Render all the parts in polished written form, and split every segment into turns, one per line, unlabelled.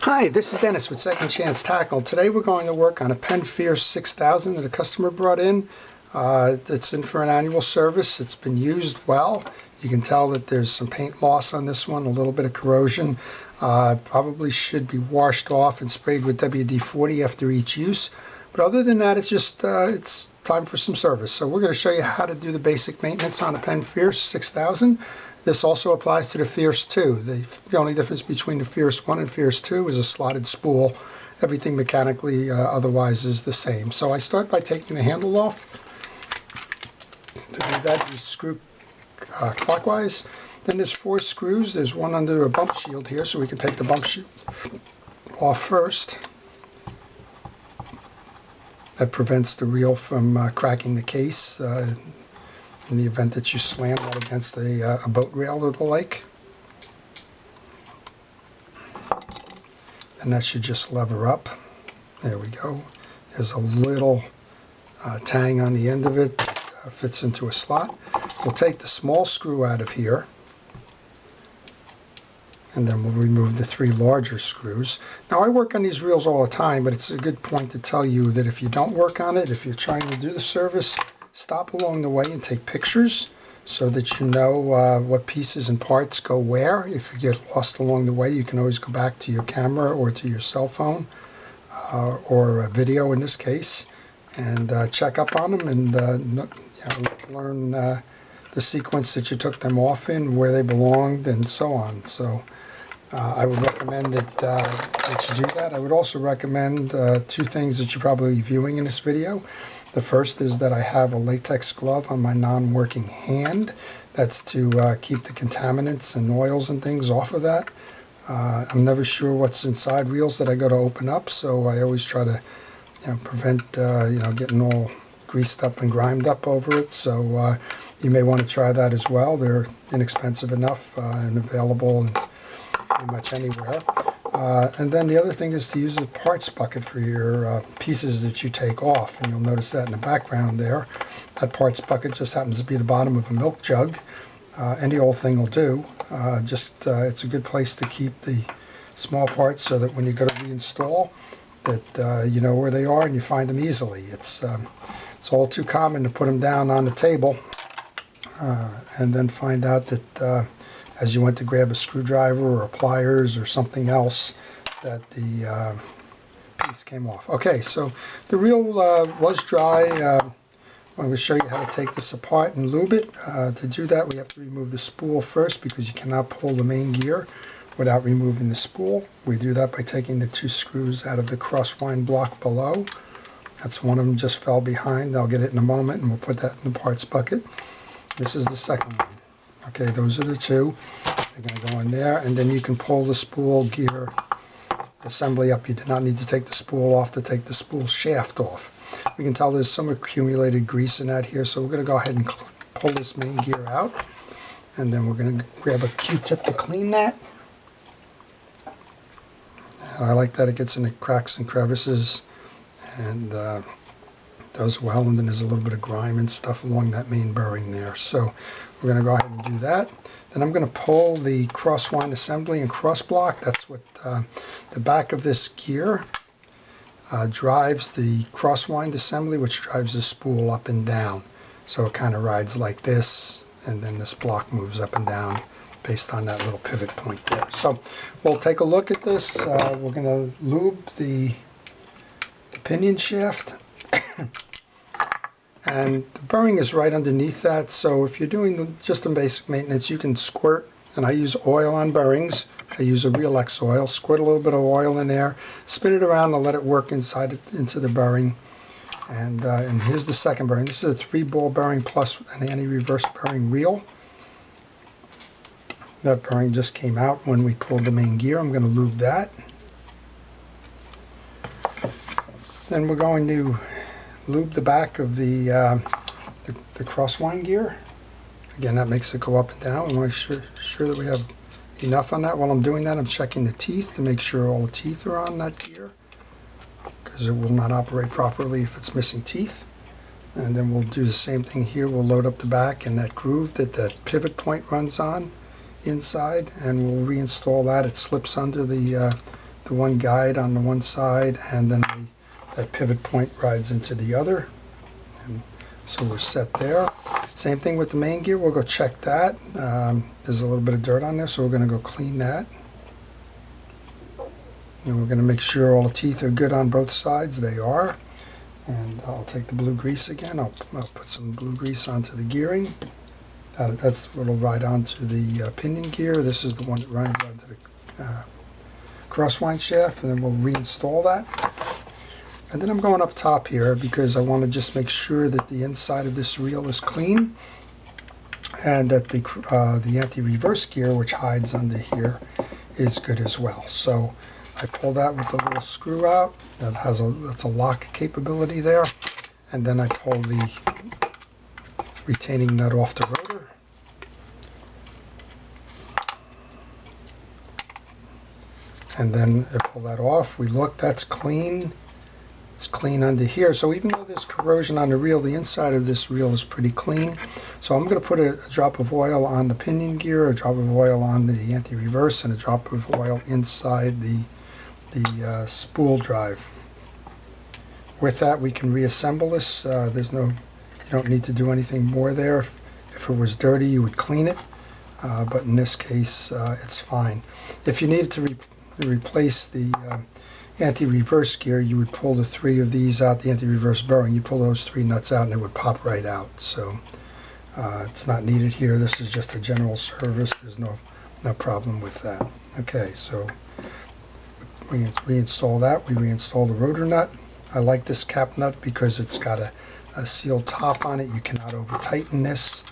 Hi, this is Dennis with Second Chance Tackle. Today we're going to work on a Penn Fierce 6000 that a customer brought in. It's in for an annual service. It's been used well. You can tell that there's some paint loss on this one, a little bit of corrosion. Probably should be washed off and sprayed with WD-40 after each use. But other than that, it's just it's time for some service. So we're going to show you how to do the basic maintenance on a Penn Fierce 6000. This also applies to the Fierce II. The only difference between the Fierce 1 and Fierce II is a slotted spool. Everything mechanically otherwise is the same. So I start by taking the handle off. To do that, you screw clockwise. Then there's 4 screws. There's one under a bump shield here, so we can take the bump shield off first. That prevents the reel from cracking the case in the event that you slam that against a boat rail or the like. And that should just lever up. There we go. There's a little tang on the end of it that fits into a slot. We'll take the small screw out of here, and then we'll remove the 3 larger screws. Now I work on these reels all the time, but it's a good point to tell you that if you don't work on it, if you're trying to do the service, stop along the way and take pictures so that you know what pieces and parts go where. If you get lost along the way, you can always go back to your camera or to your cell phone or a video in this case, and check up on them and learn the sequence that you took them off in, where they belonged, and so on. So I would recommend that you do that. I would also recommend 2 things that you're probably viewing in this video. The first is that I have a latex glove on my non-working hand. That's to keep the contaminants and oils and things off of that. I'm never sure what's inside reels that I go to open up, so I always try to prevent getting all greased up and grimed up over it. So you may want to try that as well. They're inexpensive enough and available in pretty much anywhere. And then the other thing is to use a parts bucket for your pieces that you take off, and you'll notice that in the background there. That parts bucket just happens to be the bottom of a milk jug. Any old thing will do. It's a good place to keep the small parts so that when you go to reinstall, that you know where they are and you find them easily. It's all too common to put them down on the table and then find out that as you went to grab a screwdriver or pliers or something else, that the piece came off. Okay, so the reel was dry. I'm going to show you how to take this apart and lube it. To do that, we have to remove the spool first, because you cannot pull the main gear without removing the spool. We do that by taking the 2 screws out of the crosswind block below. That's one of them just fell behind. I'll get it in a moment, and we'll put that in the parts bucket. This is the second one. Okay, those are the 2. They're going to go in there, and then you can pull the spool gear assembly up. You do not need to take the spool off to take the spool shaft off. We can tell there's some accumulated grease in that here, so we're going to go ahead and pull this main gear out, and then we're going to grab a Q-tip to clean that. And I like that it gets into cracks and crevices and does well, and then there's a little bit of grime and stuff along that main bearing there. So we're going to go ahead and do that. Then I'm going to pull the crosswind assembly and cross block. That's what the back of this gear drives the crosswind assembly, which drives the spool up and down. So it kind of rides like this, and then this block moves up and down based on that little pivot point there. So we'll take a look at this. We're going to lube the pinion shaft. And the bearing is right underneath that, so if you're doing just the basic maintenance, you can squirt, and I use oil on bearings. I use a Real X oil, squirt a little bit of oil in there, spin it around and let it work inside into the bearing. And here's the second bearing. This is a 3-ball bearing plus an anti-reverse bearing reel. That bearing just came out when we pulled the main gear. I'm going to lube that. Then we're going to lube the back of the crosswind gear. Again, that makes it go up and down. We want to make sure that we have enough on that. While I'm doing that, I'm checking the teeth to make sure all the teeth are on that gear, because it will not operate properly if it's missing teeth. And then we'll do the same thing here. We'll load up the back and that groove that that pivot point runs on inside, and we'll reinstall that. It slips under the the one guide on the one side, and then that pivot point rides into the other. And so we're set there. Same thing with the main gear. We'll go check that. There's a little bit of dirt on there, so we're going to go clean that. And we're going to make sure all the teeth are good on both sides. They are. And I'll take the blue grease again. I'll put some blue grease onto the gearing. That's what will ride onto the pinion gear. This is the one that rides onto the crosswind shaft, and then we'll reinstall that. And then I'm going up top here because I want to just make sure that the inside of this reel is clean, and that the anti-reverse gear, which hides under here, is good as well. So I pull that with the little screw out. That's a lock capability there. And then I pull the retaining nut off the rotor. And then I pull that off. We look, that's clean. It's clean under here. So even though there's corrosion on the reel, the inside of this reel is pretty clean. So I'm going to put a drop of oil on the pinion gear, a drop of oil on the anti-reverse, and a drop of oil inside the spool drive. With that, we can reassemble this. You don't need to do anything more there. If it was dirty, you would clean it, but in this case, it's fine. If you needed to replace the anti-reverse gear, you would pull the 3 of these out, the anti-reverse bearing. You pull those 3 nuts out, and it would pop right out. So it's not needed here. This is just a general service. There's no problem with that. Okay, so we reinstall that. We reinstall the rotor nut. I like this cap nut because it's got a sealed top on it. You cannot over tighten this.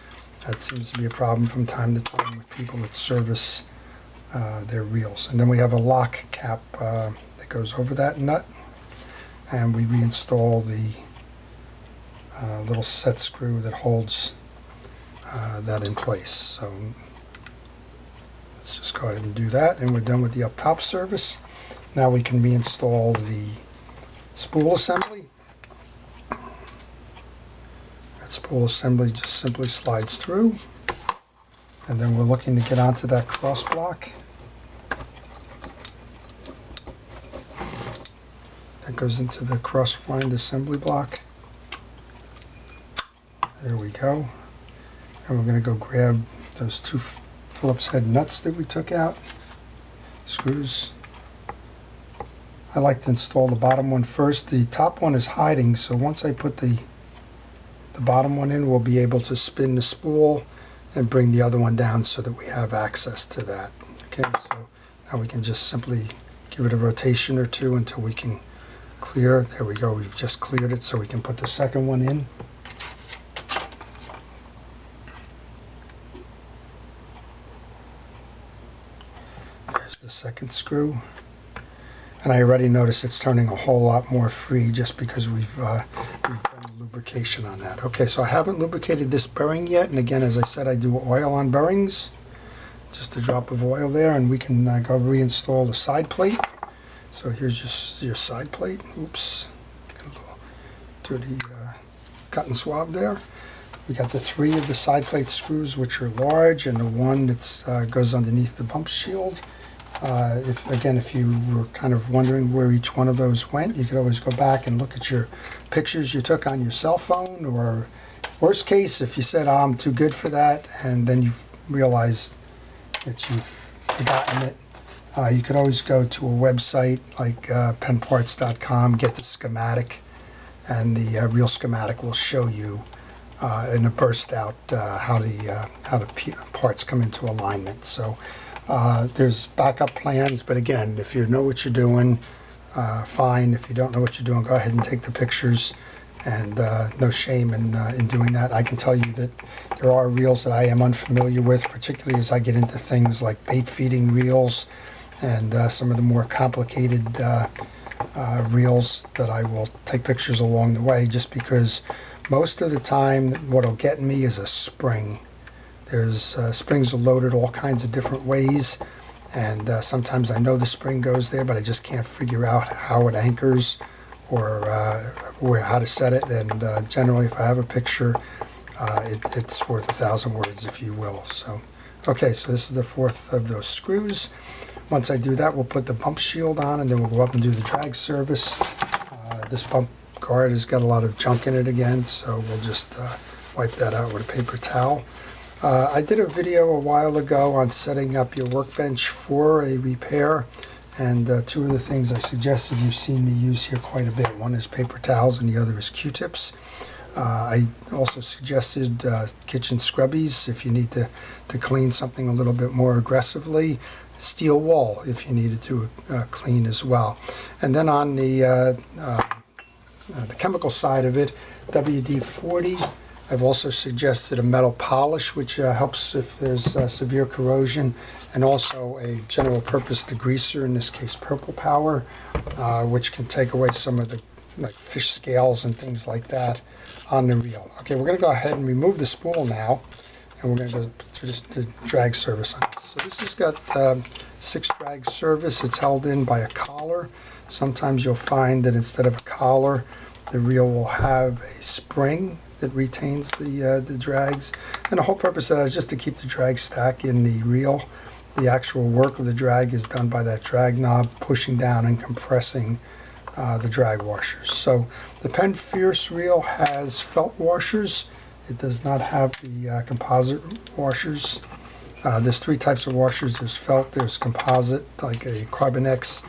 That seems to be a problem from time to time with people that service their reels. And then we have a lock cap that goes over that nut, and we reinstall the little set screw that holds that in place. So let's just go ahead and do that, and we're done with the up top service. Now we can reinstall the spool assembly. That spool assembly just simply slides through, and then we're looking to get onto that cross block. That goes into the crosswind assembly block. There we go. And we're going to go grab those 2 Phillips head nuts that we took out. Screws. I like to install the bottom one first. The top one is hiding, so once I put the bottom one in, we'll be able to spin the spool and bring the other one down so that we have access to that. Okay, so now we can just simply give it a rotation or 2 until we can clear. There we go. We've just cleared it, so we can put the second one in. There's the second screw. And I already noticed it's turning a whole lot more free just because we've done lubrication on that. Okay, so I haven't lubricated this bearing yet, and again, as I said, I do oil on bearings. Just a drop of oil there, and we can go reinstall the side plate. So here's just your side plate. Oops, got a little dirty cotton swab there. We got the 3 of the side plate screws, which are large, and the one that goes underneath the bump shield. If you were kind of wondering where each one of those went, you could always go back and look at your pictures you took on your cell phone, or worst case, if you said, I'm too good for that, and then you realized that you've forgotten it, you could always go to a website like pennparts.com, get the schematic, and the real schematic will show you in a burst out how the parts come into alignment. So there's backup plans, but again, if you know what you're doing, fine. If you don't know what you're doing, go ahead and take the pictures, and no shame in doing that. I can tell you that there are reels that I am unfamiliar with, particularly as I get into things like bait feeding reels and some of the more complicated reels, that I will take pictures along the way, just because most of the time what'll get me is a spring. There's springs are loaded all kinds of different ways, and sometimes I know the spring goes there, but I just can't figure out how it anchors or how to set it. And generally, if I have a picture, it's worth 1,000 words, if you will. So, okay, so this is the 4th of those screws. Once I do that, we'll put the bump shield on, and then we'll go up and do the drag service. This bump guard has got a lot of junk in it again, so we'll just wipe that out with a paper towel. I did a video a while ago on setting up your workbench for a repair, and two of the things I suggested you've seen me use here quite a bit. One is paper towels and the other is Q-tips. I also suggested kitchen scrubbies if you need to clean something a little bit more aggressively. Steel wool if you needed to clean as well. And then on the chemical side of it, WD-40. I've also suggested a metal polish, which helps if there's severe corrosion, and also a general purpose degreaser, in this case Purple Power, which can take away some of the fish scales and things like that on the reel. Okay, we're going to go ahead and remove the spool now, and we're going to go to the drag service on this. So this has got 6 drag service. It's held in by a collar. Sometimes you'll find that instead of a collar, the reel will have a spring that retains the drags, and the whole purpose of that is just to keep the drag stack in the reel. The actual work of the drag is done by that drag knob pushing down and compressing the drag washers. So the Penn Fierce reel has felt washers. It does not have the composite washers. There's 3 types of washers. There's felt, there's composite, like a Carbonex,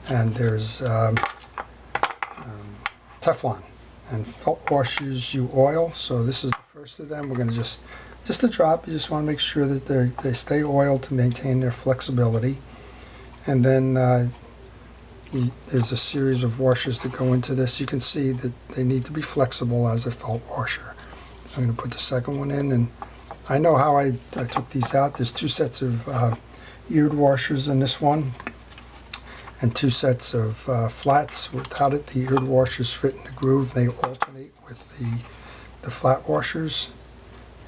and there's Teflon. And felt washers you oil, so this is the first of them. We're going to just a drop. You just want to make sure that they stay oiled to maintain their flexibility. And then there's a series of washers that go into this. You can see that they need to be flexible as a felt washer. I'm going to put the second one in, and I know how I took these out. There's 2 sets of eared washers in this one, and 2 sets of flats. Without it, the eared washers fit in the groove. They alternate with the flat washers.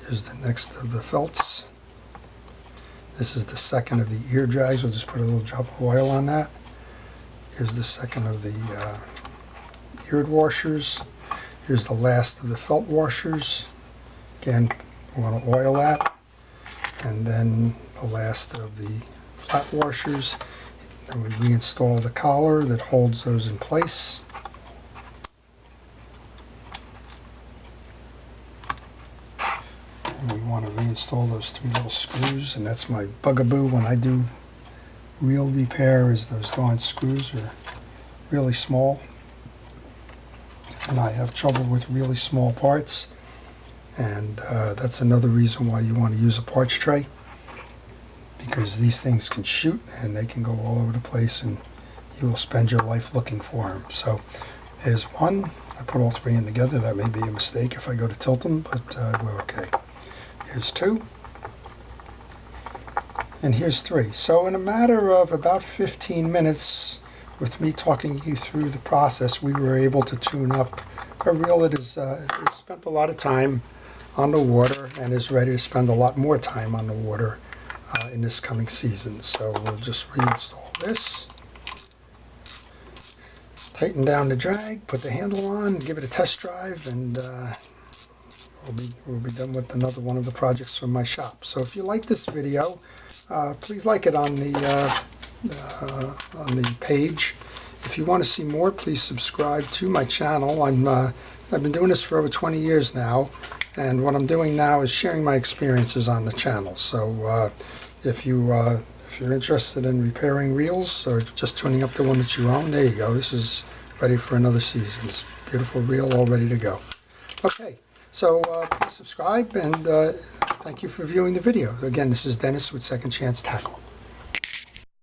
Here's the next of the felts. This is the second of the ear drags. We'll just put a little drop of oil on that. Here's the second of the eared washers. Here's the last of the felt washers. Again, we want to oil that. And then the last of the flat washers. Then we reinstall the collar that holds those in place. And we want to reinstall those 3 little screws, and that's my bugaboo when I do reel repair, is those darn screws are really small. And I have trouble with really small parts, and that's another reason why you want to use a parts tray, because these things can shoot and they can go all over the place, and you will spend your life looking for them. So there's one. I put all 3 in together. That may be a mistake if I go to tilt them, but we're okay. Here's 2. And here's 3. So in a matter of about 15 minutes, with me talking you through the process, we were able to tune up a reel that has spent a lot of time on the water and is ready to spend a lot more time on the water in this coming season. So we'll just reinstall this, tighten down the drag, put the handle on, give it a test drive, and we'll be done with another one of the projects from my shop. So if you like this video, please like it on the page. If you want to see more, please subscribe to my channel. I've been doing this for over 20 years now, and what I'm doing now is sharing my experiences on the channel. So if you're interested in repairing reels or just tuning up the one that you own, there you go. This is ready for another season. It's a beautiful reel, all ready to go. Okay, so please subscribe, and thank you for viewing the video. Again, this is Dennis with Second Chance Tackle.